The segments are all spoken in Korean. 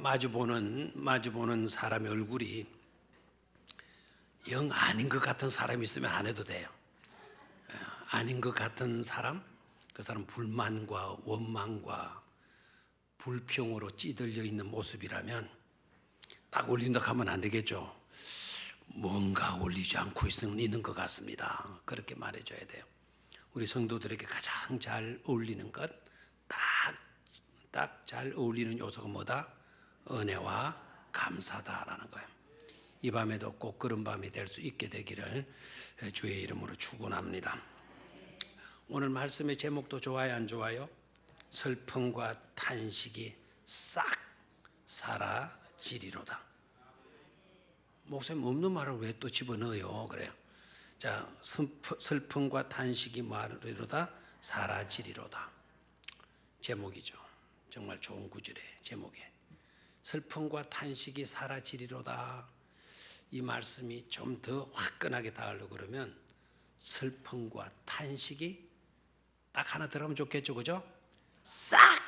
마주보는 사람의 얼굴이 영 아닌 것 같은 사람이 있으면 안 해도 돼요. 아닌 것 같은 사람, 그 사람 불만과 원망과 불평으로 찌들려 있는 모습이라면 딱 올린다 하면 안 되겠죠. 뭔가 올리지 않고 있는 것 같습니다. 그렇게 말해줘야 돼요. 우리 성도들에게 가장 잘 어울리는 것, 딱 잘 어울리는 요소가 뭐다? 은혜와 감사다라는 거예요. 이 밤에도 꼭 그런 밤이 될 수 있게 되기를 주의 이름으로 축원합니다. 오늘 말씀의 제목도 좋아요, 안 좋아요? 슬픔과 탄식이 싹 사라지리로다. 목사님 없는 말을 왜 또 집어넣어요? 그래요. 자, 슬픔과 탄식이 말이로다 사라지리로다. 제목이죠. 정말 좋은 구절의 제목에 슬픔과 탄식이 사라지리로다. 이 말씀이 좀 더 화끈하게 닿으려고 그러면 슬픔과 탄식이 딱 하나 들어가면 좋겠죠, 그죠? 싹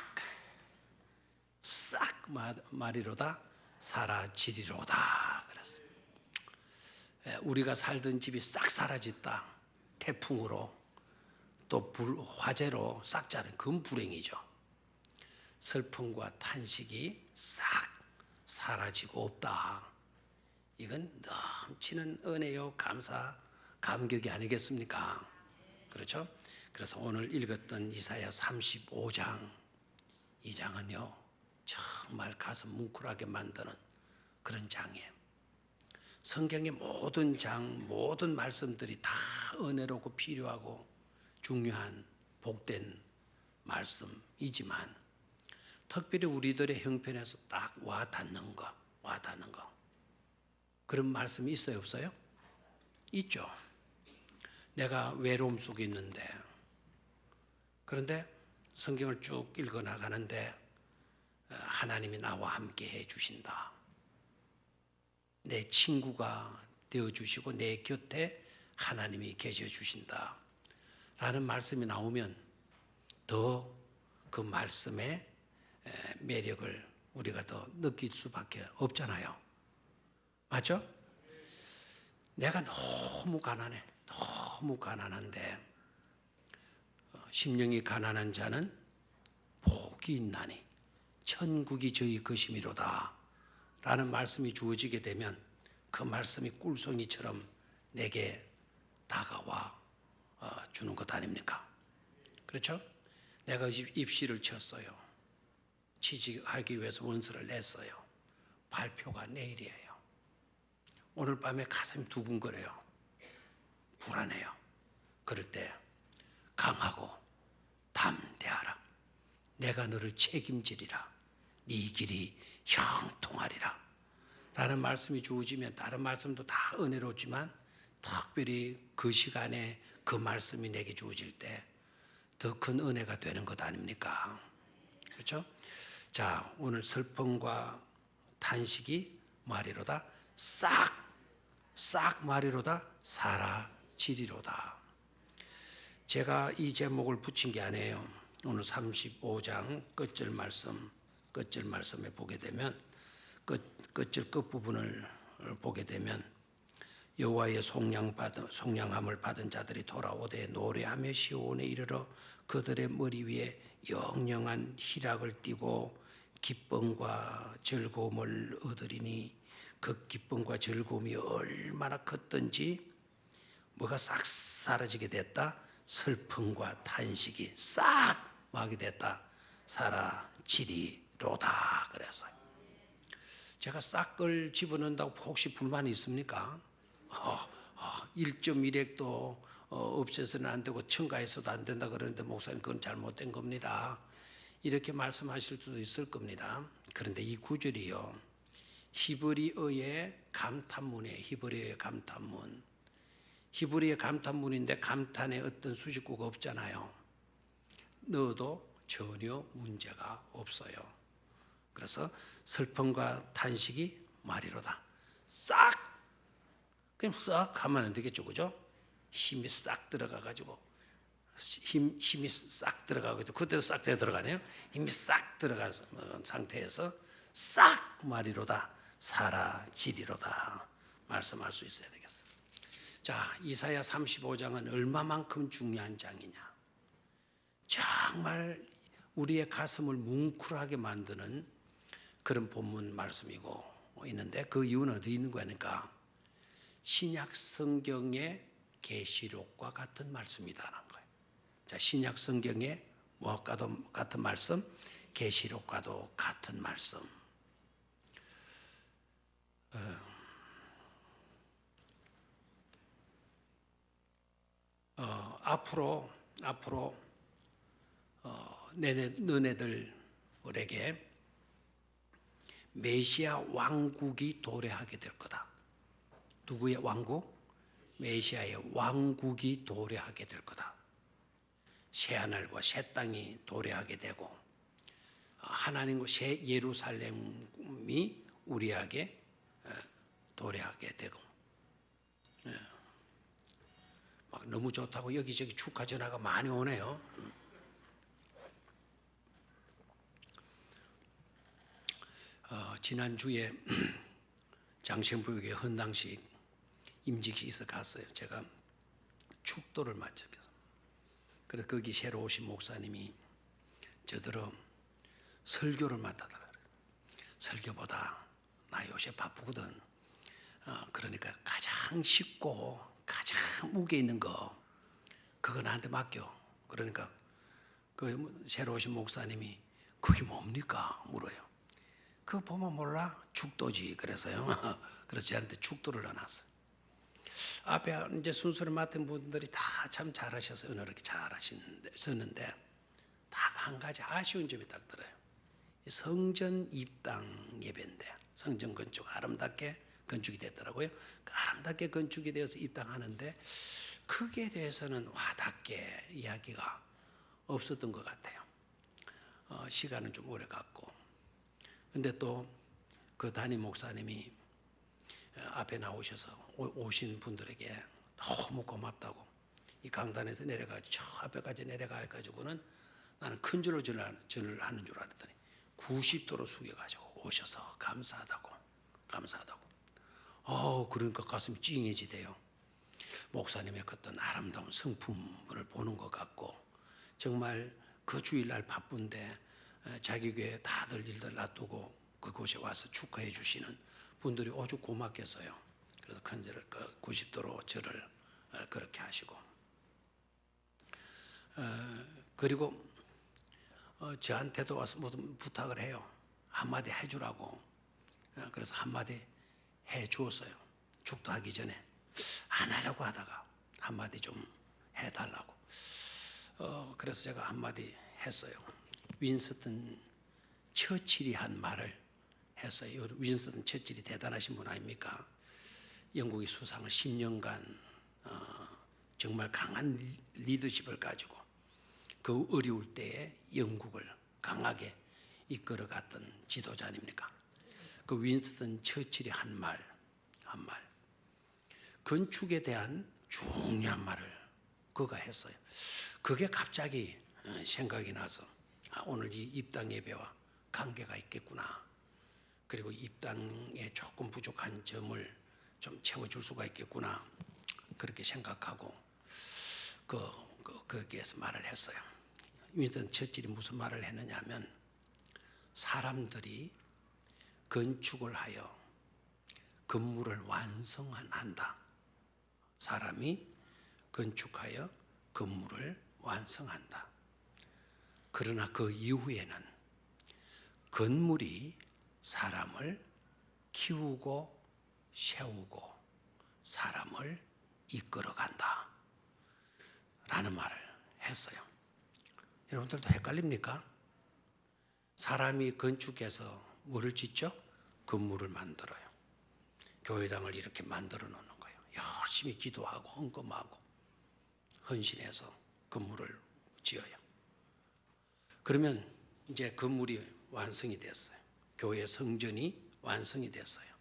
말이로다 사라지리로다. 그래서 우리가 살던 집이 싹 사라졌다. 태풍으로 또 화재로 싹 자른 그건 불행이죠. 슬픔과 탄식이 싹 사라지고 없다. 이건 넘치는 은혜요 감격이 아니겠습니까? 그렇죠? 그래서 오늘 읽었던 이사야 35장 이 장은요 정말 가슴 뭉클하게 만드는 그런 장이에요. 성경의 모든 장, 모든 말씀들이 다 은혜롭고 필요하고 중요한 복된 말씀이지만 특별히 우리들의 형편에서 딱 와닿는 거 그런 말씀이 있어요, 없어요? 있죠. 내가 외로움 속에 있는데 그런데 성경을 쭉 읽어 나가는데 하나님이 나와 함께 해 주신다. 내 친구가 되어 주시고 내 곁에 하나님이 계셔 주신다 라는 말씀이 나오면 더 그 말씀의 매력을 우리가 더 느낄 수밖에 없잖아요. 맞죠? 내가 너무 가난한데 심령이 가난한 자는 복이 있나니 천국이 저희 것이미로다 라는 말씀이 주어지게 되면 그 말씀이 꿀송이처럼 내게 다가와 주는 것 아닙니까? 그렇죠? 내가 입시를 쳤어요. 취직하기 위해서 원서를 냈어요. 발표가 내일이에요. 오늘 밤에 가슴이 두근거려요. 불안해요. 그럴 때 강하고 담대하라. 내가 너를 책임지리라. 네 길이 형통하리라 라는 말씀이 주어지면 다른 말씀도 다 은혜롭지만 특별히 그 시간에 그 말씀이 내게 주어질 때 더 큰 은혜가 되는 것 아닙니까? 그렇죠? 자, 오늘 슬픔과 탄식이 말이로다 싹 말이로다 사라지리로다. 제가 이 제목을 붙인 게 아니에요. 오늘 35장 끝절 말씀에 보게 되면 끝절 끝부분을 보게 되면 여호와의 속량함을 받은 자들이 돌아오되 노래하며 시온에 이르러 그들의 머리 위에 영영한 희락을 띠고 기쁨과 즐거움을 얻으리니 그 기쁨과 즐거움이 얼마나 컸던지 뭐가 싹 사라지게 됐다. 슬픔과 탄식이 싹 하게 됐다. 사라지리로다 그랬어요. 제가 싹을 집어넣는다고 혹시 불만이 있습니까? 1.1핵도 없애서는 안 되고 첨가해서도 안 된다 그러는데 목사님 그건 잘못된 겁니다. 이렇게 말씀하실 수도 있을 겁니다. 그런데 이 구절이요 히브리어의 감탄문이에요. 히브리어의 감탄문인데 감탄에 어떤 수식구가 없잖아요. 넣어도 전혀 문제가 없어요. 그래서 슬픔과 탄식이 말이로다. 싹! 그냥 싹 하면 안 되겠죠, 그죠? 힘이 싹 들어가가지고 힘이 싹 들어가고 그때도 싹 들어가네요. 힘이 싹 들어간 상태에서 싹 말이로다 사라지리로다 말씀할 수 있어야 되겠어요. 자, 이사야 35장은 얼마만큼 중요한 장이냐. 정말 우리의 가슴을 뭉클하게 만드는 그런 본문 말씀이고 있는데, 그 이유는 어디 있는 거니까 신약 성경의 계시록과 같은 말씀이다라는 거예요. 자, 신약 성경의 뭐와도 같은 말씀, 계시록과도 같은 말씀. 앞으로 너네들에게 메시아 왕국이 도래하게 될 거다. 누구의 왕국? 메시아의 왕국이 도래하게 될 거다. 새하늘과 새 땅이 도래하게 되고 하나님과 새 예루살렘이 우리에게 도래하게 되고, 막 너무 좋다고 여기저기 축하 전화가 많이 오네요. 지난주에 장신부에게 헌당식 임직이 있어 갔어요. 제가 축도를 맡았어요. 그래서 거기 새로 오신 목사님이 저더러 설교를 맡아달라 그래요. 설교보다 나 요새 바쁘거든. 그러니까 가장 쉽고 가장 무게 있는 거 그거 나한테 맡겨. 그러니까 그 새로 오신 목사님이 그게 뭡니까? 물어요. 그거 보면 몰라? 축도지. 그래서요. 그래서 저한테 축도를 넣어놨어요. 앞에 이제 순서를 맡은 분들이 다 참 잘하셔서 은혜롭게 잘하셨는데 딱 한 가지 아쉬운 점이 딱 들어요. 성전 입당 예배인데 성전 건축 아름답게 건축이 됐더라고요. 아름답게 건축이 되어서 입당하는데 그게 대해서는 와닿게 이야기가 없었던 것 같아요. 시간은 좀 오래 갔고, 근데 또 그 담임 목사님이 앞에 나오셔서 오신 분들에게 너무 고맙다고, 이 강단에서 내려가 저 앞에까지 내려가 가지고는 나는 큰 줄로 전을 하는 줄 알았더니 90도로 숙여가지고 오셔서 감사하다고. 그러니까 가슴이 찡해지대요. 목사님의 어떤 아름다운 성품을 보는 것 같고, 정말 그 주일날 바쁜데 자기 교회 다들 일들 놔두고 그곳에 와서 축하해 주시는 분들이 오죽 고맙겠어요. 그래서 큰 절을 90도로 절을 그렇게 하시고, 그리고 저한테도 와서 무슨 부탁을 해요. 한마디 해주라고. 그래서 한마디 해 주었어요. 축도하기 전에 안 하려고 하다가 한마디 좀 해달라고. 그래서 제가 한마디 했어요. 윈스턴 처칠이 한 말을 했어요. 윈스턴 처칠이 대단하신 분 아닙니까? 영국이 수상을 10년간 정말 강한 리더십을 가지고 그 어려울 때에 영국을 강하게 이끌어갔던 지도자 아닙니까? 그 윈스턴 처칠이 한 말, 건축에 대한 중요한 말을 그가 했어요. 그게 갑자기 생각이 나서 오늘 이 입당 예배와 관계가 있겠구나. 그리고 입당에 조금 부족한 점을 좀 채워줄 수가 있겠구나. 그렇게 생각하고 거기에서 말을 했어요. 윈스턴 처칠이 무슨 말을 했느냐 하면, 사람들이 건축을 하여 건물을 완성한다. 사람이 건축하여 건물을 완성한다. 그러나 그 이후에는 건물이 사람을 키우고 세우고 사람을 이끌어간다 라는 말을 했어요. 여러분들도 헷갈립니까? 사람이 건축해서 뭐를 짓죠? 건물을 만들어요. 교회당을 이렇게 만들어 놓는 거예요. 열심히 기도하고 헌금하고 헌신해서 건물을 지어요. 그러면 이제 건물이 완성이 됐어요. 교회 성전이 완성이 됐어요.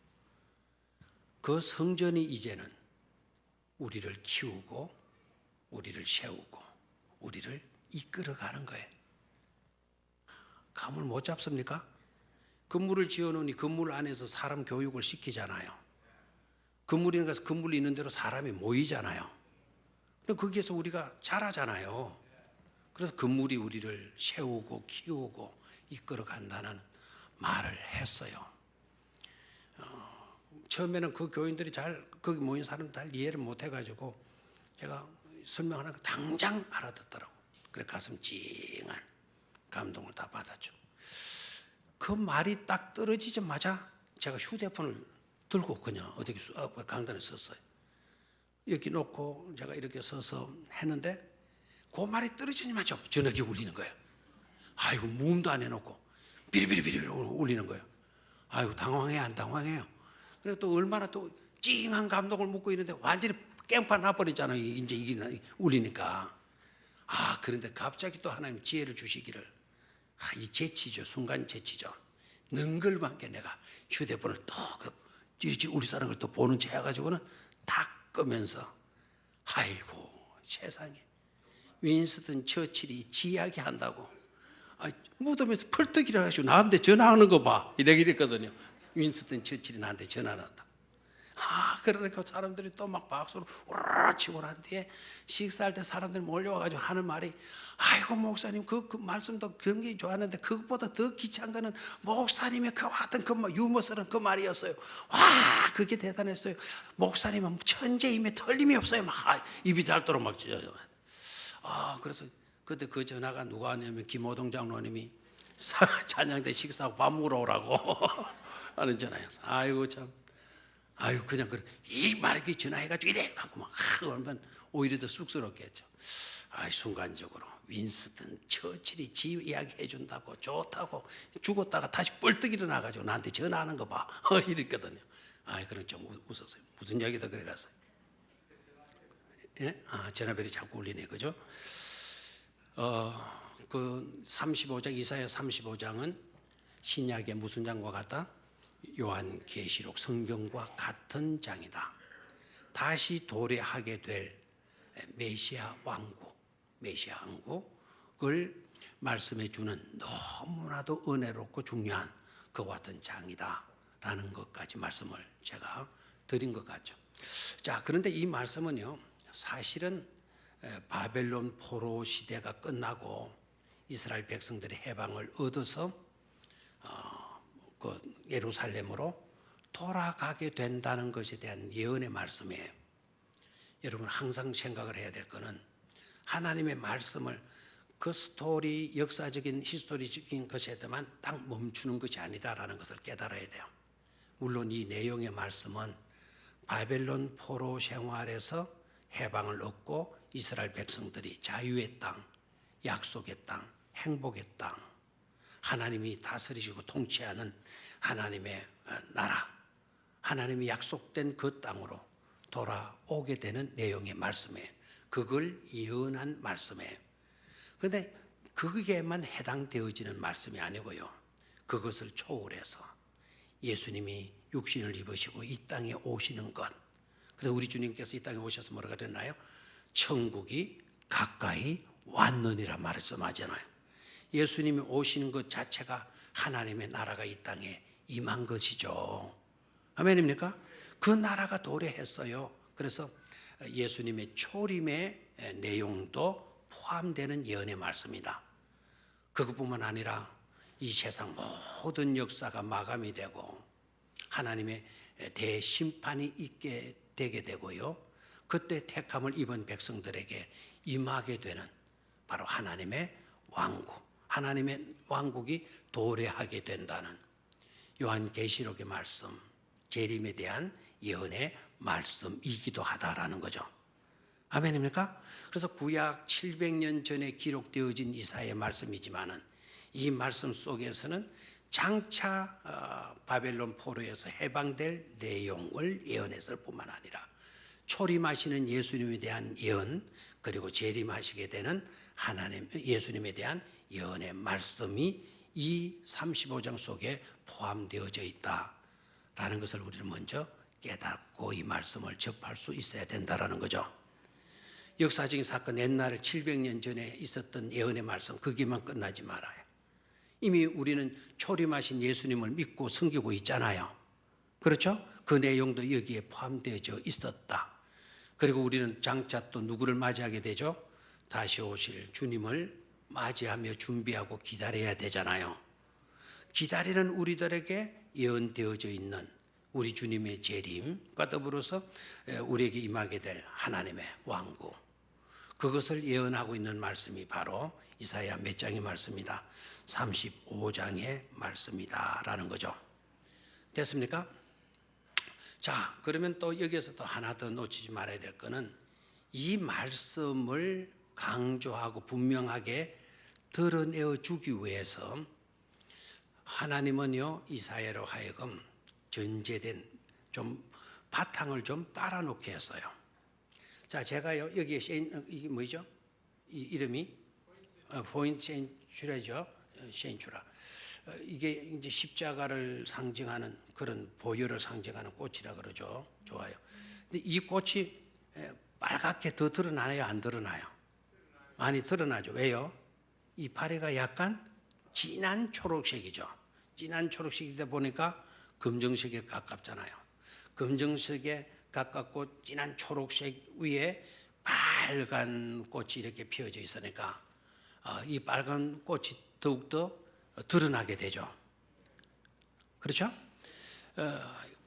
그 성전이 이제는 우리를 키우고 우리를 세우고 우리를 이끌어가는 거예요. 감을 못 잡습니까? 건물을 지어놓으니 건물 안에서 사람 교육을 시키잖아요. 건물에 가서 건물 있는 대로 사람이 모이잖아요. 거기에서 우리가 자라잖아요. 그래서 건물이 우리를 세우고 키우고 이끌어 간다는 말을 했어요. 처음에는 그 교인들이 거기 모인 사람들 잘 이해를 못 해가지고 제가 설명하는 거 당장 알아듣더라고. 그래 가슴 찡한 감동을 다 받았죠. 그 말이 딱 떨어지자마자 제가 휴대폰을 들고 그냥 어디 강단에 섰어요. 여기 놓고 제가 이렇게 서서 했는데 그 말이 떨어지자마자 전화기 울리는 거예요. 아이고 무음도 안 해놓고 비리비리비리 울리는 거예요. 아이고 당황해 안 당황해요. 그리고 또 얼마나 또 찡한 감동을 묻고 있는데 완전히 깽판 나버리잖아요. 이제 이게 울리니까. 그런데 갑자기 또 하나님 지혜를 주시기를, 이 재치죠. 순간 재치죠. 능글맞게 내가 휴대폰을 또 우리 사람을 또 보는 체 해가지고는 탁 끄면서, 아이고 세상에 윈스턴 처칠이 지 이야기 한다고 무덤에서 펄떡 일어나가지고 나한테 전화하는 거 봐 이랬거든요. 윈스턴 처칠이 나한테 전화를 한다. 그러니까 사람들이 또 막 박수로 우르르 치고 난 뒤에 식사할 때 사람들이 몰려와가지고 하는 말이, 아이고 목사님 그 말씀도 굉장히 좋았는데 그것보다 더 귀찮은 거는 목사님의 그 하던 그 유머스러운 그 말이었어요. 와 그게 대단했어요. 목사님은 천재임에 틀림이 없어요. 막 입이 닳도록 막 찢어져. 그래서 그때 그 전화가 누가 왔냐면 김호동 장로님이 찬양 때 식사하고 밥 먹으러 오라고 하는 전화였어. 아이고 참. 그냥 이 말에 전화해가지고 이래 하고 막 그러면 오히려 더 쑥스럽겠죠. 순간적으로 윈스턴 처칠이 지 이야기 해준다고 좋다고 죽었다가 다시 뻘떡 일어나가지고 나한테 전화하는 거 봐 이랬거든요. 그럼 좀 웃었어요. 무슨 이야기다 그래 갔어요. 예? 전화벨이 자꾸 울리네, 그죠? 그 35장 이사야 35장은 신약의 무슨 장과 같다? 요한계시록 성경과 같은 장이다. 다시 도래하게 될 메시아 왕국을 말씀해 주는 너무나도 은혜롭고 중요한 그와 같은 장이다라는 것까지 말씀을 제가 드린 것 같죠. 자, 그런데 이 말씀은요, 사실은 바벨론 포로 시대가 끝나고 이스라엘 백성들이 해방을 얻어서 그 예루살렘으로 돌아가게 된다는 것에 대한 예언의 말씀이에요. 여러분 항상 생각을 해야 될 것은 하나님의 말씀을 그 스토리, 역사적인 히스토리적인 것에만 딱 멈추는 것이 아니다라는 것을 깨달아야 돼요. 물론 이 내용의 말씀은 바벨론 포로 생활에서 해방을 얻고 이스라엘 백성들이 자유의 땅, 약속의 땅, 행복의 땅, 하나님이 다스리시고 통치하는 하나님의 나라, 하나님이 약속된 그 땅으로 돌아오게 되는 내용의 말씀이에요. 그걸 예언한 말씀이에요. 그런데 거기에만 해당되어지는 말씀이 아니고요, 그것을 초월해서 예수님이 육신을 입으시고 이 땅에 오시는 것, 그래서 우리 주님께서 이 땅에 오셔서 뭐라고 그랬나요? 천국이 가까이 왔느니라 말씀하잖아요. 예수님이 오시는 것 자체가 하나님의 나라가 이 땅에 임한 것이죠. 아멘입니까? 그 나라가 도래했어요. 그래서 예수님의 초림의 내용도 포함되는 예언의 말씀이다. 그것뿐만 아니라 이 세상 모든 역사가 마감이 되고 하나님의 대심판이 있게 되게 되고요, 그때 택함을 입은 백성들에게 임하게 되는 바로 하나님의 왕국, 하나님의 왕국이 도래하게 된다는 요한계시록의 말씀, 재림에 대한 예언의 말씀이기도 하다라는 거죠. 아멘입니까? 그래서 구약 700년 전에 기록되어진 이사야의 말씀이지만은 이 말씀 속에서는 장차 바벨론 포로에서 해방될 내용을 예언했을 뿐만 아니라 초림하시는 예수님에 대한 예언, 그리고 재림하시게 되는 하나님 예수님에 대한 예언의 말씀이 이 35장 속에 포함되어져 있다라는 것을 우리는 먼저 깨닫고 이 말씀을 접할 수 있어야 된다라는 거죠. 역사적인 사건, 옛날 700년 전에 있었던 예언의 말씀, 거기만 끝나지 말아요. 이미 우리는 초림하신 예수님을 믿고 섬기고 있잖아요. 그렇죠? 그 내용도 여기에 포함되어 있었다. 그리고 우리는 장차 또 누구를 맞이하게 되죠? 다시 오실 주님을 맞이하며 준비하고 기다려야 되잖아요. 기다리는 우리들에게 예언되어져 있는 우리 주님의 재림과 더불어서 우리에게 임하게 될 하나님의 왕국, 그것을 예언하고 있는 말씀이 바로 이사야 몇 장의 말씀이다? 35장의 말씀이다 라는 거죠. 됐습니까? 자, 그러면 또 여기에서 또 하나 더 놓치지 말아야 될 거는 이 말씀을 강조하고 분명하게 드러내어 주기 위해서 하나님은요, 이사야로 하여금 전제된 좀 바탕을 좀 깔아놓게 했어요. 자, 제가요, 여기에 이게 뭐죠? 이 이름이 포인트 센츄라죠. 센츄라. 이게 이제 십자가를 상징하는 그런 보혈을 상징하는 꽃이라 그러죠. 좋아요. 근데 이 꽃이 빨갛게 더 드러나요, 안 드러나요? 많이 드러나죠. 왜요? 이 파리가 약간 진한 초록색이죠. 진한 초록색이다 보니까 검정색에 가깝잖아요. 검정색에 가깝고 진한 초록색 위에 빨간 꽃이 이렇게 피어져 있으니까 이 빨간 꽃이 더욱더 드러나게 되죠. 그렇죠?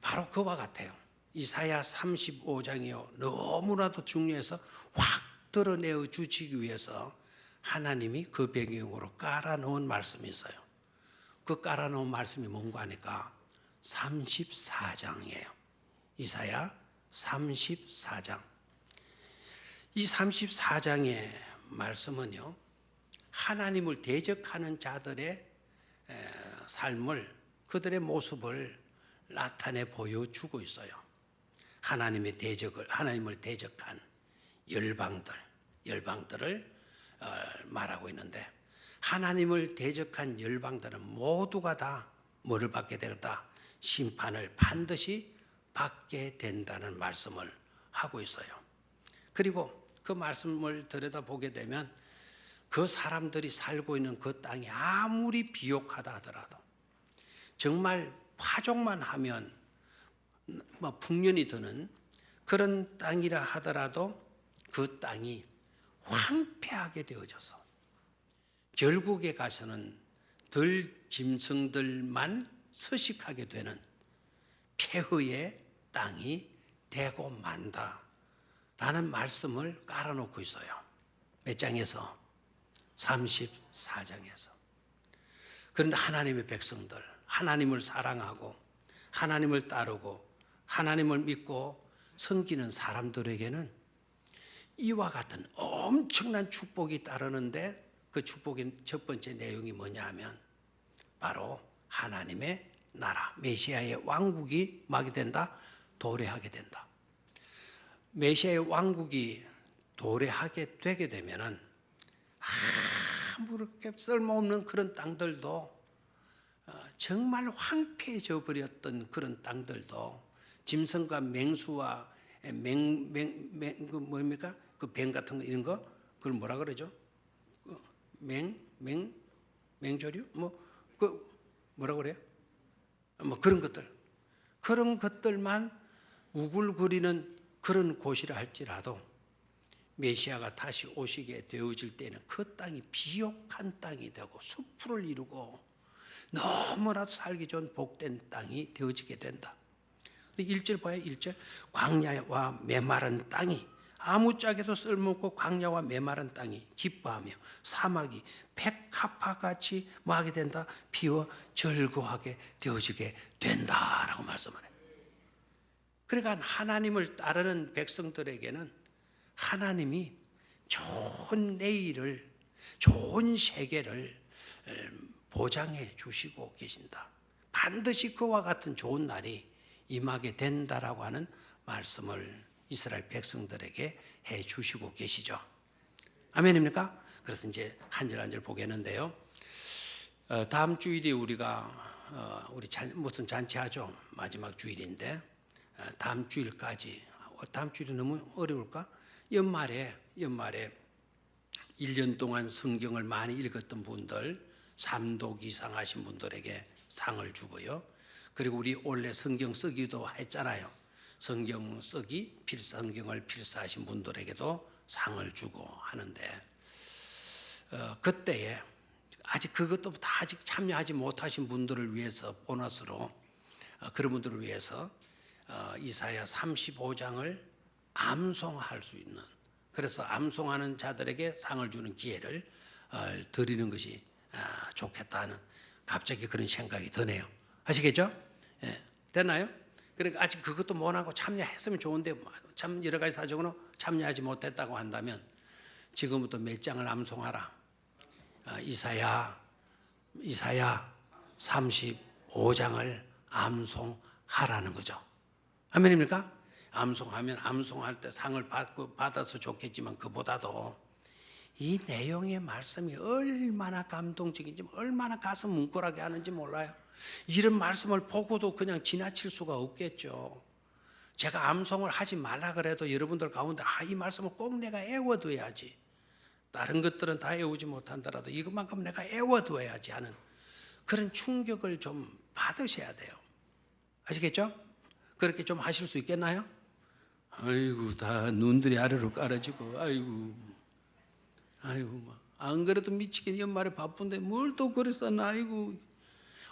바로 그와 같아요. 이사야 35장이요. 너무나도 중요해서 확 드러내어 주시기 위해서 하나님이 그 배경으로 깔아놓은 말씀이 있어요. 그 깔아놓은 말씀이 뭔가 하니까 34장이에요. 이사야 34장. 이 34장의 말씀은요, 하나님을 대적하는 자들의 삶을, 그들의 모습을 나타내 보여주고 있어요. 하나님을 대적한 열방들을 말하고 있는데, 하나님을 대적한 열방들은 모두가 다 뭐를 받게 되다? 심판을 반드시 받게 된다는 말씀을 하고 있어요. 그리고 그 말씀을 들여다보게 되면 그 사람들이 살고 있는 그 땅이 아무리 비옥하다 하더라도, 정말 파종만 하면 풍년이 드는 그런 땅이라 하더라도 그 땅이 황폐하게 되어져서 결국에 가서는 덜 짐승들만 서식하게 되는 폐허의 땅이 되고 만다라는 말씀을 깔아놓고 있어요. 몇 장에서? 34장에서. 그런데 하나님의 백성들, 하나님을 사랑하고 하나님을 따르고 하나님을 믿고 섬기는 사람들에게는 이와 같은 엄청난 축복이 따르는데, 그 축복의 첫 번째 내용이 뭐냐 하면 바로 하나님의 나라, 메시아의 왕국이 뭐하게 된다? 도래하게 된다. 메시아의 왕국이 도래하게 되게 되면은 아무렇게 쓸모없는 그런 땅들도, 정말 황폐해져 버렸던 그런 땅들도, 짐승과 맹수와 그 뭡니까? 그 뱀 같은 거, 이런 거, 그걸 뭐라 그러죠? 맹조류? 뭐라 그래요? 그런 것들만 우글거리는 그런 곳이라 할지라도 메시아가 다시 오시게 되어질 때는 그 땅이 비옥한 땅이 되고 수풀을 이루고 너무나도 살기 좋은 복된 땅이 되어지게 된다. 1절 봐요. 1절. 광야와 메마른 땅이, 아무짝에도 쓸모없고 광야와 메마른 땅이 기뻐하며 사막이 백합화같이 뭐하게 된다? 피어 절거하게 되어지게 된다라고 말씀을 해요. 그러니까 하나님을 따르는 백성들에게는 하나님이 좋은 내일을, 좋은 세계를 보장해 주시고 계신다. 반드시 그와 같은 좋은 날이 임하게 된다라고 하는 말씀을 이스라엘 백성들에게 해 주시고 계시죠. 아멘입니까? 그래서 이제 한 절 한 절 보겠는데요. 다음 주일이 우리가 우리 무슨 잔치하죠? 마지막 주일인데, 다음 주일까지, 다음 주일이 너무 어려울까? 연말에 1년 동안 성경을 많이 읽었던 분들, 삼독 이상 하신 분들에게 상을 주고요. 그리고 우리 원래 성경 쓰기도 했잖아요. 성경을 필사하신 분들에게도 상을 주고 하는데, 그때에 아직 그것도 다 아직 참여하지 못하신 분들을 위해서 보너스로, 그런 분들을 위해서 이사야 35장을 암송할 수 있는, 그래서 암송하는 자들에게 상을 주는 기회를 드리는 것이 좋겠다는 갑자기 그런 생각이 드네요. 아시겠죠? 예, 됐나요? 그러니까 아직 그것도 못하고 참여했으면 좋은데 참 여러 가지 사정으로 참여하지 못했다고 한다면 지금부터 몇 장을 암송하라. 이사야 35장을 암송하라는 거죠. 아멘입니까? 암송하면 암송할 때 상을 받아서 좋겠지만 그보다도 이 내용의 말씀이 얼마나 감동적인지, 얼마나 가슴 뭉클하게 하는지 몰라요. 이런 말씀을 보고도 그냥 지나칠 수가 없겠죠. 제가 암송을 하지 말라 그래도 여러분들 가운데 이 말씀을 꼭 내가 애워둬야지, 다른 것들은 다 애우지 못한다라도 이것만큼 내가 애워둬야지 하는 그런 충격을 좀 받으셔야 돼요. 아시겠죠? 그렇게 좀 하실 수 있겠나요? 아이고, 다 눈들이 아래로 깔아지고, 아이고 안 그래도 미치겠네. 연말에 바쁜데 뭘 또 그랬어. 아이고,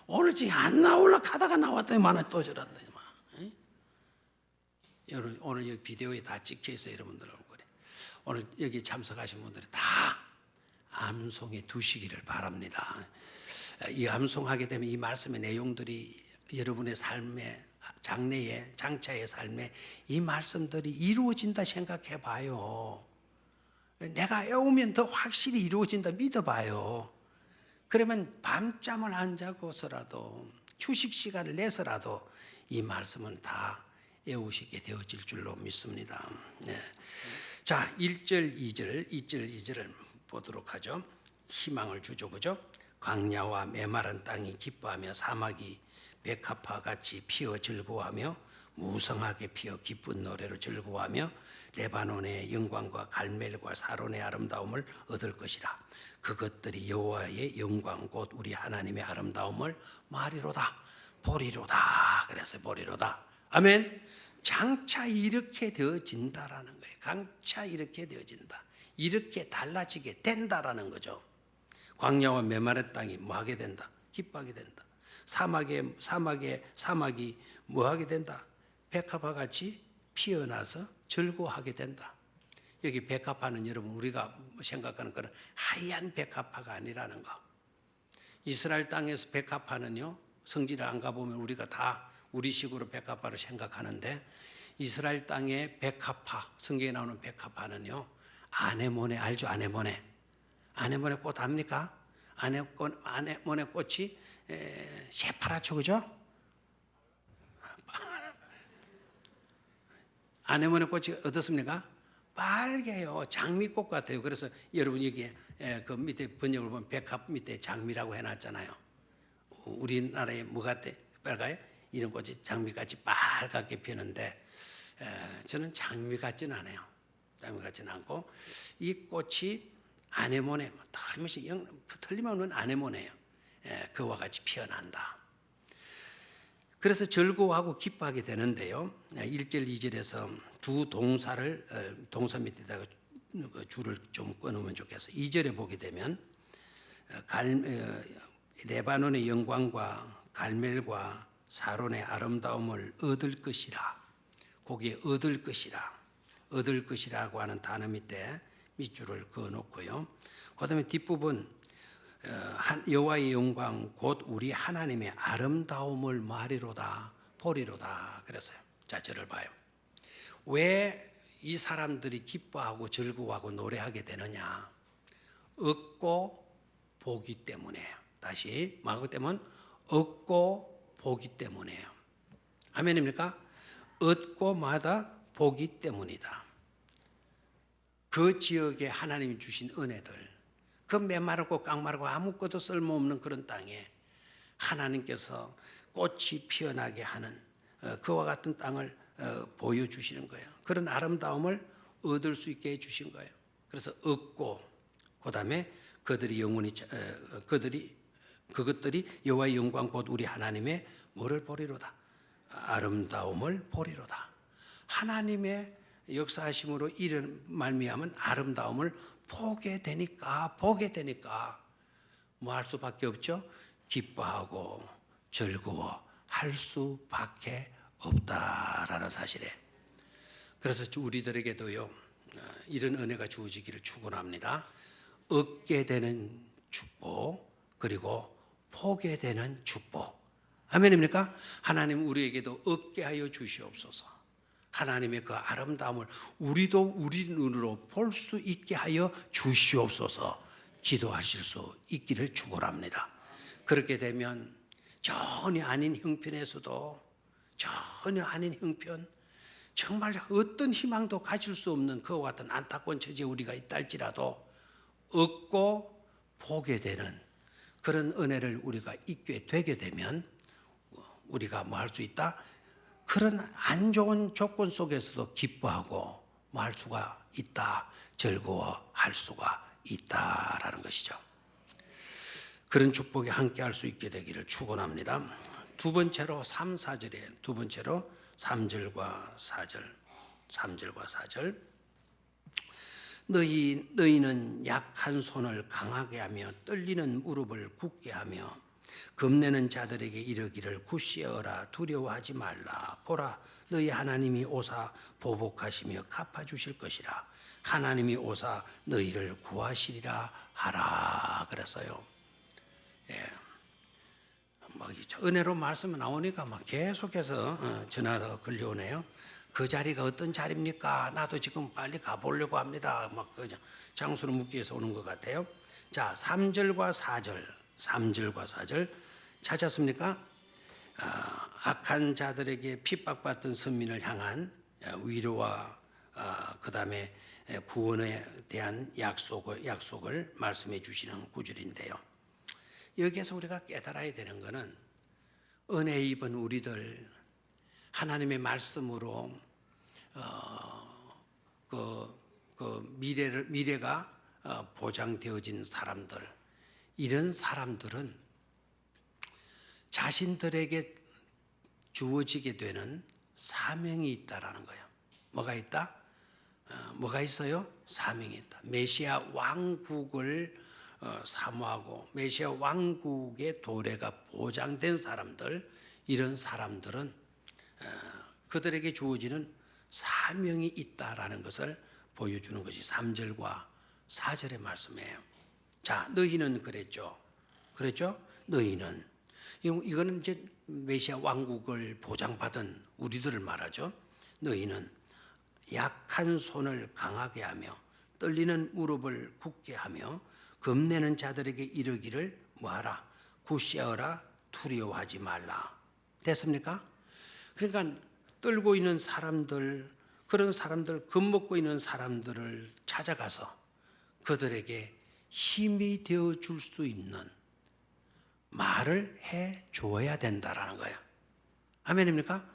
오늘 지금 안 나올라 하다가 나왔더니만 또 저런다. 여러분, 오늘 여기 비디오에 다 찍혀 있어요. 여러분들 얼굴에. 오늘 여기 참석하신 분들이 다 암송해 두시기를 바랍니다. 이 암송하게 되면 이 말씀의 내용들이 여러분의 삶의 장래의 장차의 삶에 이 말씀들이 이루어진다 생각해 봐요. 내가 외우면 더 확실히 이루어진다 믿어봐요. 그러면 밤잠을 안 자고서라도 휴식 시간을 내서라도 이 말씀은 다 외우시게 되어질 줄로 믿습니다. 네. 자, 1절 2절을 보도록 하죠. 희망을 주죠, 그죠? 광야와 메마른 땅이 기뻐하며 사막이 백합화 같이 피어 즐거워하며 무성하게 피어 기쁜 노래로 즐거워하며 레바논의 영광과 갈멜과 사론의 아름다움을 얻을 것이라. 그것들이 여호와의 영광 곧 우리 하나님의 아름다움을 말이로다, 보리로다. 그래서 보리로다. 아멘. 장차 이렇게 되어진다라는 거예요. 장차 이렇게 되어진다. 이렇게 달라지게 된다라는 거죠. 광야와 메마른 땅이 뭐하게 된다? 기뻐하게 된다. 사막이 뭐하게 된다? 백합화 같이 피어나서 즐거워하게 된다. 여기 백합화는 여러분 우리가 생각하는 그런 하얀 백합화가 아니라는 거. 이스라엘 땅에서 백합화는요, 성지를 안 가보면 우리가 다 우리식으로 백합화를 생각하는데, 이스라엘 땅의 백합화, 성경에 나오는 백합화는요, 아네모네 알죠? 아네모네 꽃 압니까? 아네모네 꽃이 새파랗죠, 그죠? 아네모네 꽃이 어떻습니까? 빨개요. 장미꽃 같아요. 그래서 여러분 여기에 그 밑에 번역을 보면 백합 밑에 장미라고 해놨잖아요. 우리나라에 뭐 같아? 빨가요? 이런 꽃이 장미같이 빨갛게 피는데 저는 장미 같지는 않아요. 장미 같지는 않고 이 꽃이 아네모네, 틀림없는 아네모네예요. 그와 같이 피어난다. 그래서 즐거워하고 기뻐하게 되는데요. 1절 2절에서 두 동사를 동사 밑에다가 줄을 좀 끊으면 좋겠어요. 2절에 보게 되면 레바논의 영광과 갈멜과 사론의 아름다움을 얻을 것이라. 거기에 얻을 것이라고 하는 단어 밑에 밑줄을 그어놓고요. 그 다음에 뒷부분 여호와의 영광 곧 우리 하나님의 아름다움을 말이로다, 보리로다 그랬어요. 자, 저를 봐요. 왜 이 사람들이 기뻐하고 즐거워하고 노래하게 되느냐? 얻고 보기 때문이에요. 다시 뭐하기 때문? 얻고 보기 때문이에요. 아멘입니까? 얻고마다 보기 때문이다. 그 지역에 하나님이 주신 은혜들, 그 메마르고 깡마르고 아무것도 쓸모없는 그런 땅에 하나님께서 꽃이 피어나게 하는 그와 같은 땅을 보여주시는 거예요. 그런 아름다움을 얻을 수 있게 해주신 거예요. 그래서 얻고, 그 다음에 그들이 그것들이 여호와의 영광 곧 우리 하나님의 뭐를 보리로다? 아름다움을 보리로다. 하나님의 역사하심으로 이런 말미암은 아름다움을 보게 되니까 뭐 할 수밖에 없죠? 기뻐하고 즐거워할 수밖에 없다라는 사실에, 그래서 우리들에게도요 이런 은혜가 주어지기를 축원합니다. 얻게 되는 축복, 그리고 보게 되는 축복. 아멘입니까? 하나님 우리에게도 얻게 하여 주시옵소서. 하나님의 그 아름다움을 우리도 우리 눈으로 볼 수 있게 하여 주시옵소서. 기도하실 수 있기를 축원합니다. 그렇게 되면 전혀 아닌 형편에서도, 전혀 아닌 형편, 정말 어떤 희망도 가질 수 없는 그와 같은 안타까운 처지에 우리가 있다 할지라도 얻고 보게 되는 그런 은혜를 우리가 있게 되게 되면 우리가 뭐 할 수 있다? 그런 안 좋은 조건 속에서도 기뻐하고 뭐 할 수가 있다, 즐거워할 수가 있다라는 것이죠. 그런 축복에 함께 할 수 있게 되기를 축원합니다. 두 번째로 3, 4절에 두 번째로 3절과 4절 너희는 약한 손을 강하게 하며 떨리는 무릎을 굳게 하며 겁내는 자들에게 이르기를 굿시어라 두려워하지 말라. 보라 너희 하나님이 오사 보복하시며 갚아주실 것이라. 하나님이 오사 너희를 구하시리라 하라. 그랬어요. 은혜로 말씀 나오니까 막 계속해서 전화가 걸려오네요. 그 자리가 어떤 자리입니까? 나도 지금 빨리 가보려고 합니다. 막 장수를 묻기 위해서 오는 것 같아요. 자, 3절과 4절 찾았습니까? 악한 자들에게 핍박받던 선민을 향한 위로와 그 다음에 구원에 대한 약속을 말씀해 주시는 구절인데요. 여기에서 우리가 깨달아야 되는 것은 은혜 입은 우리들, 하나님의 말씀으로 미래가 보장되어진 사람들, 이런 사람들은 자신들에게 주어지게 되는 사명이 있다라는 거예요. 뭐가 있다? 뭐가 있어요? 사명이 있다. 메시아 왕국을 사모하고 메시아 왕국의 도래가 보장된 사람들, 이런 사람들은 그들에게 주어지는 사명이 있다라는 것을 보여주는 것이 3절과 4절의 말씀이에요. 자, 너희는 그랬죠. 너희는, 이거는 이제 메시아 왕국을 보장받은 우리들을 말하죠. 너희는 약한 손을 강하게 하며 떨리는 무릎을 굳게 하며 겁내는 자들에게 이르기를 뭐하라? 굿시어라 두려워하지 말라. 됐습니까? 그러니까 떨고 있는 사람들, 그런 사람들, 겁먹고 있는 사람들을 찾아가서 그들에게 힘이 되어 줄 수 있는 말을 해 줘야 된다라는 거예요. 아멘입니까?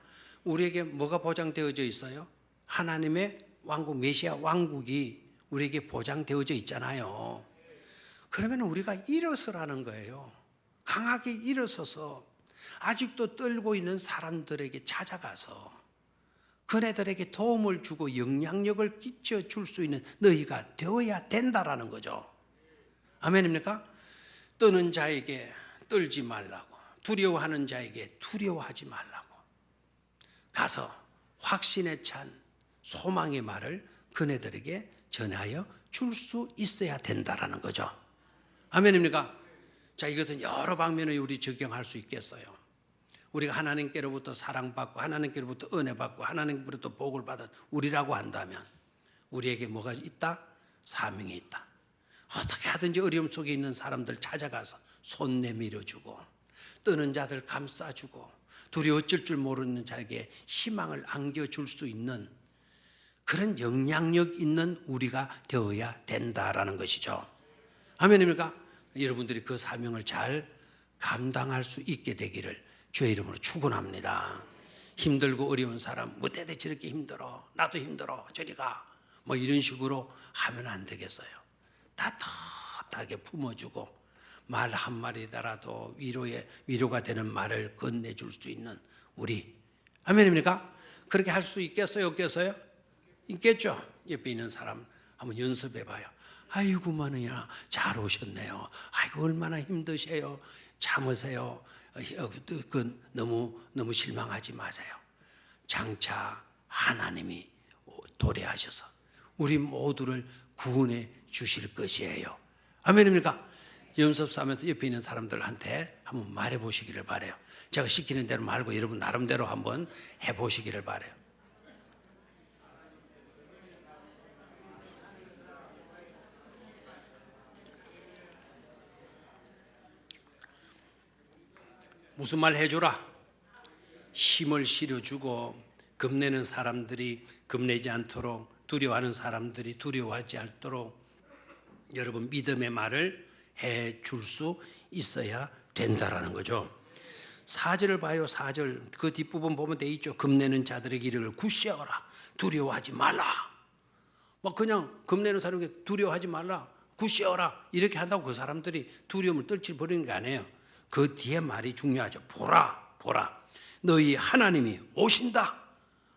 우리에게 뭐가 보장되어져 있어요? 하나님의 왕국, 메시아 왕국이 우리에게 보장되어져 있잖아요. 그러면 우리가 일어서라는 거예요. 강하게 일어서서 아직도 떨고 있는 사람들에게 찾아가서 그네들에게 도움을 주고 영향력을 끼쳐 줄 수 있는 너희가 되어야 된다라는 거죠. 아멘입니까? 떠는 자에게 떨지 말라고, 두려워하는 자에게 두려워하지 말라고, 가서 확신에 찬 소망의 말을 그네들에게 전하여 줄 수 있어야 된다라는 거죠. 아멘입니까? 자, 이것은 여러 방면에 우리 적용할 수 있겠어요. 우리가 하나님께로부터 사랑받고 하나님께로부터 은혜받고 하나님께로부터 복을 받은 우리라고 한다면 우리에게 뭐가 있다? 사명이 있다. 어떻게 하든지 어려움 속에 있는 사람들 찾아가서 손 내밀어주고 떠는 자들 감싸주고 두려워 어쩔 줄 모르는 자에게 희망을 안겨줄 수 있는 그런 영향력 있는 우리가 되어야 된다라는 것이죠. 아멘입니까? 여러분들이 그 사명을 잘 감당할 수 있게 되기를 주의 이름으로 축원합니다. 힘들고 어려운 사람, 뭐 때대 저렇게 힘들어, 나도 힘들어, 저리 가, 뭐 이런 식으로 하면 안 되겠어요. 따뜻하게 품어주고 말 한마디더라도 위로가 되는 말을 건네줄 수 있는 우리, 아멘입니까? 그렇게 할 수 있겠어요? 없겠어요? 있겠죠? 옆에 있는 사람 한번 연습해 봐요. 아이고 마느냐 잘 오셨네요. 아이고 얼마나 힘드세요. 참으세요. 너무 실망하지 마세요. 장차 하나님이 도래하셔서 우리 모두를 구원해 주실 것이에요. 아멘입니까? 연습하면서 옆에 있는 사람들한테 한번 말해 보시기를 바래요. 제가 시키는 대로 말고 여러분 나름대로 한번 해 보시기를 바래요. 무슨 말 해주라? 힘을 실어주고 겁내는 사람들이 겁내지 않도록, 두려워하는 사람들이 두려워하지 않도록 여러분 믿음의 말을 해줄 수 있어야 된다라는 거죠. 4절을 봐요. 4절 그 뒷부분 보면 돼 있죠. 겁내는 자들의 길을 굿세어라. 두려워하지 말라. 막 그냥 겁내는 사람에게 두려워하지 말라. 굿세어라. 이렇게 한다고 그 사람들이 두려움을 떨쳐버리는 게 아니에요. 그 뒤에 말이 중요하죠. 보라. 너희 하나님이 오신다.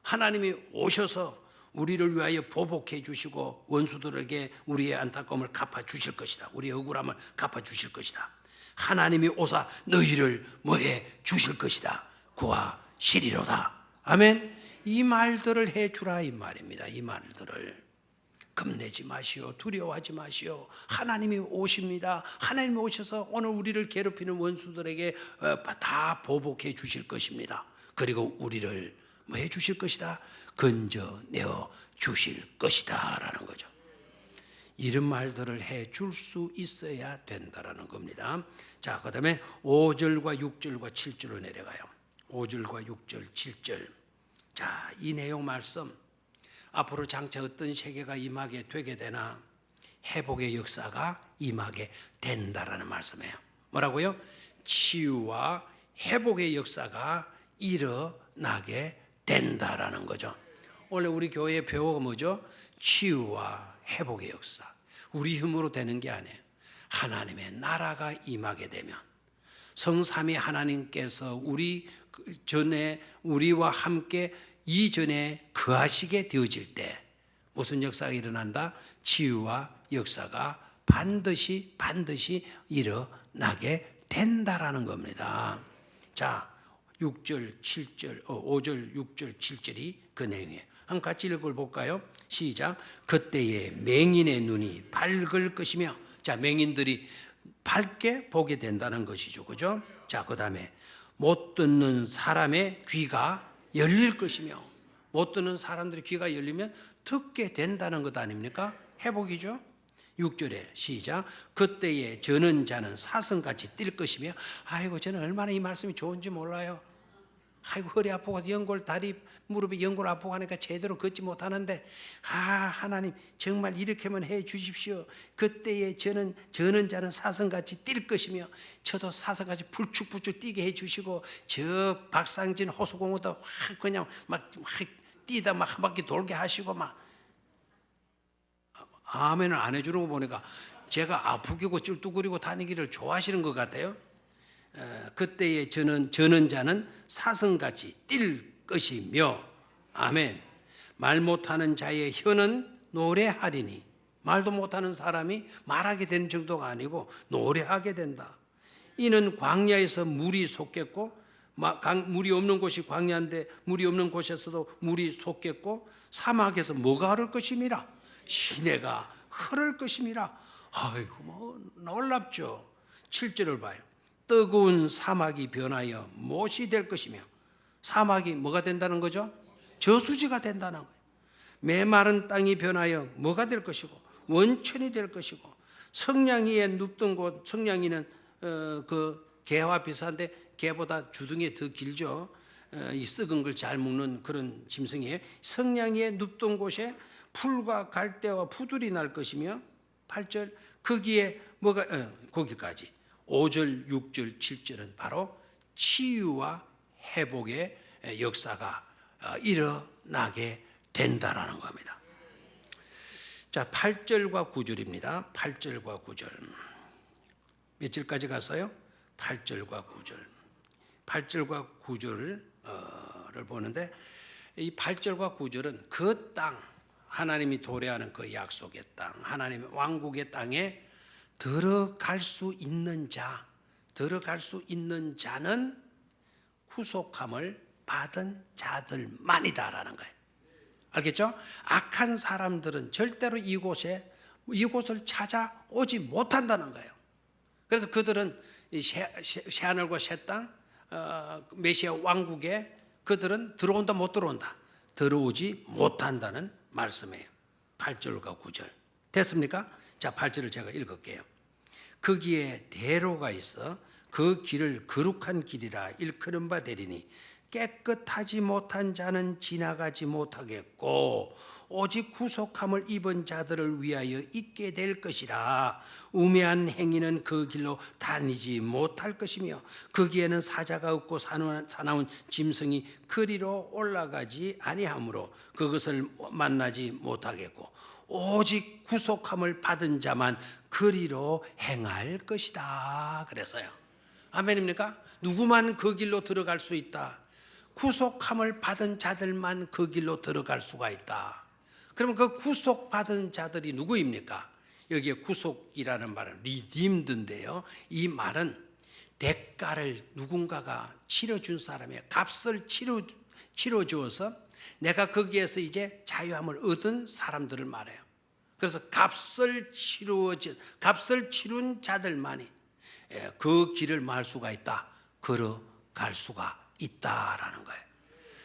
하나님이 오셔서 우리를 위하여 보복해 주시고 원수들에게 우리의 안타까움을 갚아주실 것이다. 우리의 억울함을 갚아주실 것이다. 하나님이 오사 너희를 뭐해 주실 것이다. 구하시리로다. 아멘. 이 말들을 해주라 이 말입니다. 이 말들을 겁내지 마시오. 두려워하지 마시오. 하나님이 오십니다. 하나님이 오셔서 오늘 우리를 괴롭히는 원수들에게 다 보복해 주실 것입니다. 그리고 우리를 뭐 해 주실 것이다. 건져내어 주실 것이다 라는 거죠. 이런 말들을 해 줄 수 있어야 된다라는 겁니다. 자, 그 다음에 5절과 6절과 7절로 내려가요. 5절과 6절 7절. 자, 이 내용 말씀 앞으로 장차 어떤 세계가 임하게 되게 되나 회복의 역사가 임하게 된다라는 말씀이에요. 뭐라고요? 치유와 회복의 역사가 일어나게 된다라는 거죠. 원래 우리 교회의 표어가 뭐죠? 치유와 회복의 역사. 우리 힘으로 되는 게 아니에요. 하나님의 나라가 임하게 되면 성삼위 하나님께서 우리와 함께 이전에 거하시게 되어질 때 무슨 역사가 일어난다? 치유와 역사가 반드시 일어나게 된다라는 겁니다. 자, 6절, 7절, 5절, 6절, 7절이 그 내용이에요. 한번 같이 읽어볼까요? 시작. 그때에 맹인의 눈이 밝을 것이며, 자, 맹인들이 밝게 보게 된다는 것이죠. 그죠? 자, 그 다음에 못 듣는 사람의 귀가 열릴 것이며, 못 듣는 사람들의 귀가 열리면 듣게 된다는 것 아닙니까? 회복이죠. 6절에 시작. 그때에 저는 자는 사슴같이 뛸 것이며, 아이고 저는 얼마나 이 말씀이 좋은지 몰라요. 아이고 허리 아프고 연골 다리 무릎이 연골 아프고 하니까 제대로 걷지 못하는데 하나님 정말 이렇게만 해 주십시오. 그때에 저는 자는 사슴같이 뛸 것이며, 저도 사슴같이 불축불축 뛰게 해 주시고, 저 박상진 호수공원도 확 그냥 막 뛰다 막 한 바퀴 돌게 하시고 막. 아멘을 안 해주는 거 보니까 제가 아프기고 쩔뚝거리고 다니기를 좋아하시는 것 같아요. 그때에 저는 자는 사슴같이 뛸 것이며, 아멘. 말 못하는 자의 혀는 노래하리니, 말도 못하는 사람이 말하게 되는 정도가 아니고 노래하게 된다. 이는 광야에서 물이 솟겠고, 물이 없는 곳이 광야인데 물이 없는 곳에서도 물이 솟겠고, 사막에서 뭐가 흐를 것임이라, 시내가 흐를 것임이라. 아이고 뭐 놀랍죠. 7절을 봐요. 뜨거운 사막이 변하여 못이 될 것이며, 사막이 뭐가 된다는 거죠? 저수지가 된다는 거예요. 메마른 땅이 변하여 뭐가 될 것이고 원천이 될 것이고, 성냥이에 눕던 곳, 성냥이는 그 개와 비슷한데 개보다 주둥이 더 길죠. 이 썩은 걸 잘 먹는 그런 짐승이에요. 성냥이에 눕던 곳에 풀과 갈대와 푸들이 날 것이며, 8절 거기에 뭐가 거기까지 5절, 6절, 7절은 바로 치유와 회복의 역사가 일어나게 된다라는 겁니다. 자, 8절과 9절입니다. 8절과 9절. 몇 절까지 갔어요? 8절과 9절. 8절과 9절을 보는데 이 8절과 9절은 그 땅, 하나님이 도래하는 그 약속의 땅, 하나님의 왕국의 땅에 들어갈 수 있는 자는 구속함을 받은 자들만이다라는 거예요. 알겠죠? 악한 사람들은 절대로 이곳을 찾아오지 못한다는 거예요. 그래서 그들은 새하늘과 새 땅, 메시아 왕국에 그들은 들어온다 못 들어온다, 들어오지 못한다는 말씀이에요. 8절과 9절 됐습니까? 자, 8절을 제가 읽을게요. 거기에 대로가 있어 그 길을 거룩한 길이라 일컬은 바 되리니 깨끗하지 못한 자는 지나가지 못하겠고 오직 구속함을 입은 자들을 위하여 있게 될 것이라. 우매한 행위는 그 길로 다니지 못할 것이며 거기에는 사자가 없고 사나운 짐승이 그리로 올라가지 아니하므로 그것을 만나지 못하겠고 오직 구속함을 받은 자만 그리로 행할 것이다 그랬어요. 아멘입니까? 누구만 그 길로 들어갈 수 있다. 구속함을 받은 자들만 그 길로 들어갈 수가 있다. 그러면 그 구속받은 자들이 누구입니까? 여기에 구속이라는 말은 리딤드인데요. 이 말은 대가를 누군가가 치러준 사람의 값을 치러주어서 내가 거기에서 이제 자유함을 얻은 사람들을 말해요. 그래서 값을 치룬 자들만이 그 길을 말 수가 있다. 걸어갈 수가 있다라는 거예요.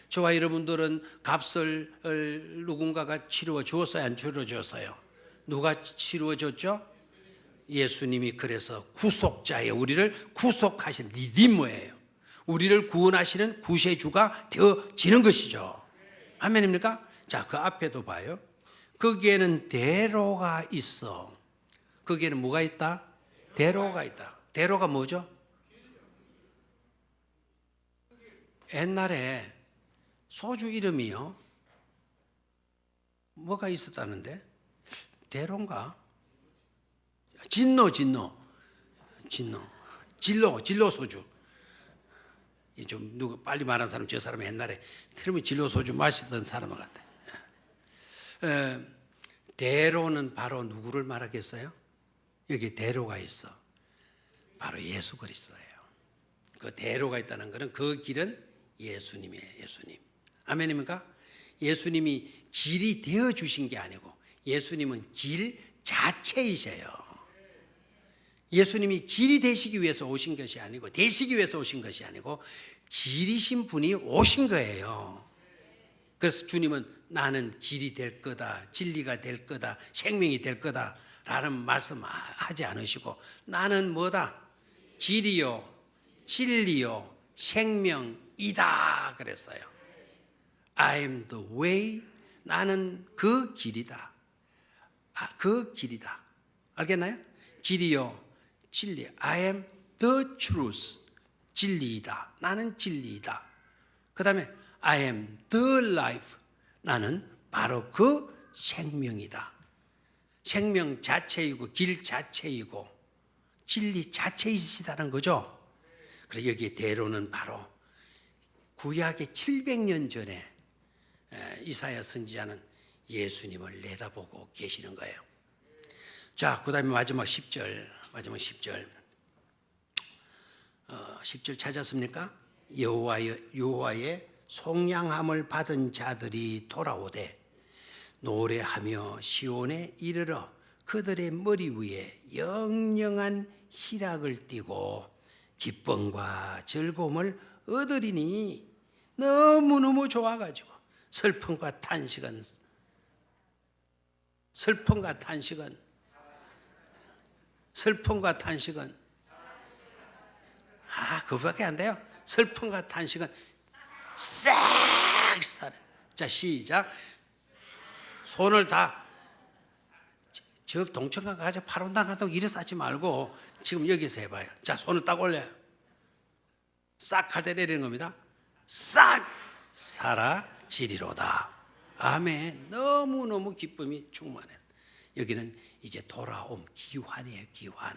저와 여러분들은 값을 누군가가 치루어 주었어요? 안 치루어 주었어요? 누가 치루어 줬죠? 예수님이. 그래서 구속자예요. 우리를 구속하신 리디머예요. 우리를 구원하시는 구세주가 되어지는 것이죠. 아멘입니까? 자, 그 앞에도 봐요. 거기에는 대로가 있어. 거기에는 뭐가 있다? 대로가 있다. 대로가 뭐죠? 옛날에 소주 이름이요 뭐가 있었다는데? 대로인가? 진로 소주. 좀 누구 빨리 말한 사람, 저 사람 옛날에 틀림없이 진로 소주 마시던 사람 같아. 대로는 바로 누구를 말하겠어요? 여기 대로가 있어. 바로 예수 그리스도예요. 그 대로가 있다는 것은 그 길은 예수님이에요. 예수님. 아멘입니까? 예수님이 길이 되어 주신 게 아니고 예수님은 길 자체이세요. 예수님이 길이 되시기 위해서 오신 것이 아니고, 되시기 위해서 오신 것이 아니고 길이신 분이 오신 거예요. 그래서 주님은 나는 길이 될 거다, 진리가 될 거다, 생명이 될 거다 라는 말씀하지 않으시고 나는 뭐다? 길이요 진리요 생명이다 그랬어요. I am the way. 나는 그 길이다. 그 길이다. 알겠나요? 길이요 진리. I am the truth. 진리이다. 나는 진리이다. 그 다음에 I am the life. 나는 바로 그 생명이다. 생명 자체이고 길 자체이고 진리 자체이시다는 거죠. 그래서 여기에 대로는 바로 구약의 700년 전에 이사야 선지자는 예수님을 내다보고 계시는 거예요. 자, 그 다음에 마지막 10절 10절 찾았습니까? 여호와의 속량함을 받은 자들이 돌아오되 노래하며 시온에 이르러 그들의 머리 위에 영영한 희락을 띠고 기쁨과 즐거움을 얻으리니 너무너무 좋아가지고 슬픔과 탄식은 그거밖에 안 돼요. 슬픔과 탄식은 싹 사라져. 자, 시작. 손을 다 저 동천강 가서 팔운당 한다고 이래서 하지 말고 지금 여기서 해봐요. 자, 손을 딱 올려요. 싹 할 때 내리는 겁니다. 싹 사라지리로다. 아멘. 너무너무 기쁨이 충만해. 여기는 이제 돌아옴 기환이에요. 기환.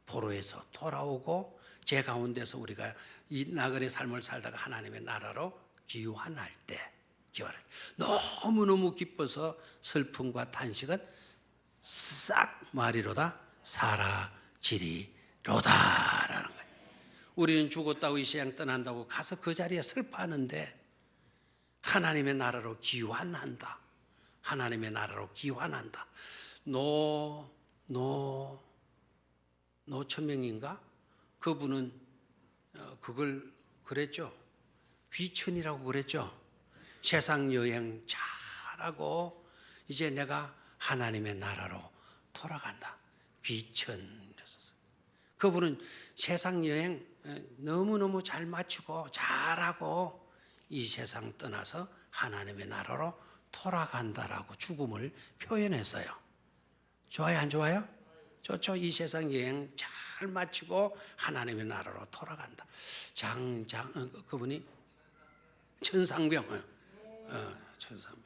포로에서 돌아오고 제 가운데서 우리가 이 나그네 삶을 살다가 하나님의 나라로 귀환할 때 너무너무 기뻐서 슬픔과 탄식은 싹 말이로다 사라지리로다라는 거예요. 우리는 죽었다고 이 세상 떠난다고 가서 그 자리에 슬퍼하는데 하나님의 나라로 귀환한다. 하나님의 나라로 귀환한다. 노천명인가? 그분은 그걸 그랬죠. 귀천이라고 그랬죠. 세상 여행 잘하고 이제 내가 하나님의 나라로 돌아간다. 귀천이랬었어요. 그분은 세상 여행 너무너무 잘 마치고 잘하고 이 세상 떠나서 하나님의 나라로 돌아간다라고 죽음을 표현했어요. 좋아요, 안 좋아요? 좋죠. 이 세상 여행 잘 마치고 하나님의 나라로 돌아간다. 그분이 천상병, 천상병.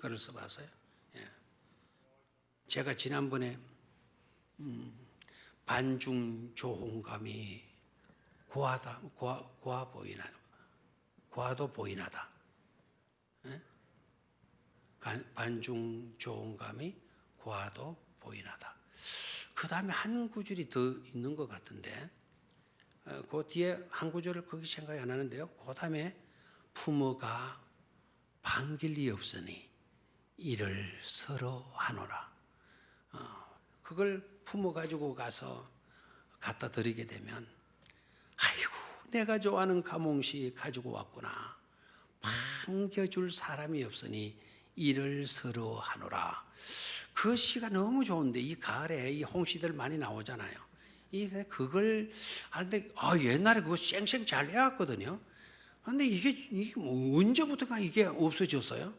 글을 써봤어요. 예. 제가 지난번에 반중 조홍감이 고아도 보이나다. 예? 반중 조홍감이 고아도 보이나다. 그 다음에 한 구절이 더 있는 것 같은데 그 뒤에 한 구절을 거기 생각이 안 나는데요. 그 다음에 부모가 반길이 없으니 이를 서로 하노라. 그걸 부모 가지고 가서 갖다 드리게 되면 아이고 내가 좋아하는 가몽시 가지고 왔구나. 반겨줄 사람이 없으니 이를 서로 하노라. 그 시가 너무 좋은데 이 가을에 이 홍시들 많이 나오잖아요. 그걸 하는데 옛날에 그거 쌩쌩 잘 해왔거든요. 그런데 이게 뭐 언제부터가 이게 없어졌어요?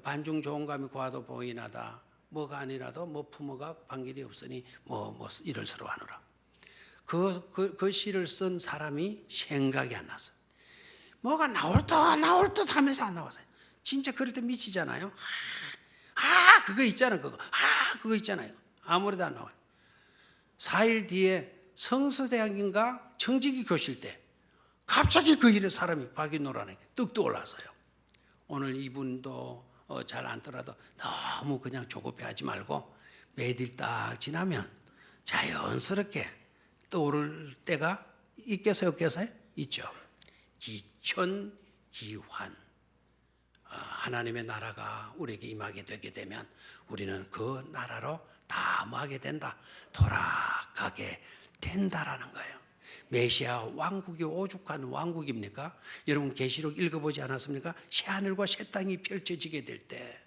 반중 좋은 감이 고아도 보이나다. 뭐가 아니라도 뭐 부모가 반길이 없으니 뭐 이를 서로 하노라. 그 시를 쓴 사람이 생각이 안 났어요. 뭐가 나올 듯 하면서 안 나왔어요. 진짜 그럴 때 미치잖아요. 그거 있잖아요. 그거 있잖아요. 아무래도 안 나와요. 4일 뒤에 성서대학인가 청지기 교실 때 갑자기 그 일에 사람이 박인노란에 떡도 올랐어요. 오늘 이분도 잘 안 떠라도 너무 그냥 조급해하지 말고 매일 딱 지나면 자연스럽게 떠오를 때가 있겠어요, 없겠어요? 있죠. 기천기환. 하나님의 나라가 우리에게 임하게 되게 되면 우리는 그 나라로 담하게 된다. 돌아가게 된다라는 거예요. 메시아 왕국이 오죽한 왕국입니까? 여러분 계시록 읽어보지 않았습니까? 새하늘과 새 땅이 펼쳐지게 될 때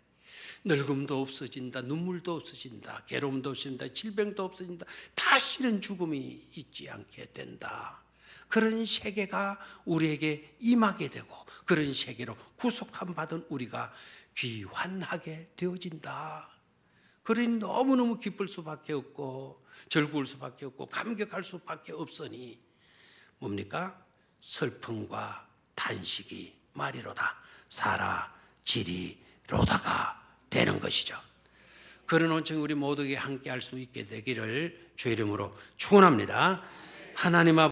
늙음도 없어진다, 눈물도 없어진다, 괴로움도 없어진다, 질병도 없어진다, 다시는 죽음이 있지 않게 된다. 그런 세계가 우리에게 임하게 되고 그런 세계로 구속함 받은 우리가 귀환하게 되어진다. 그러니 너무너무 기쁠 수밖에 없고 즐거울 수밖에 없고 감격할 수밖에 없으니 뭡니까? 슬픔과 탄식이 말이로다 사라지리로다가 되는 것이죠. 그런 온청 우리 모두에게 함께 할 수 있게 되기를 주의 이름으로 축원합니다. 하나님 아버지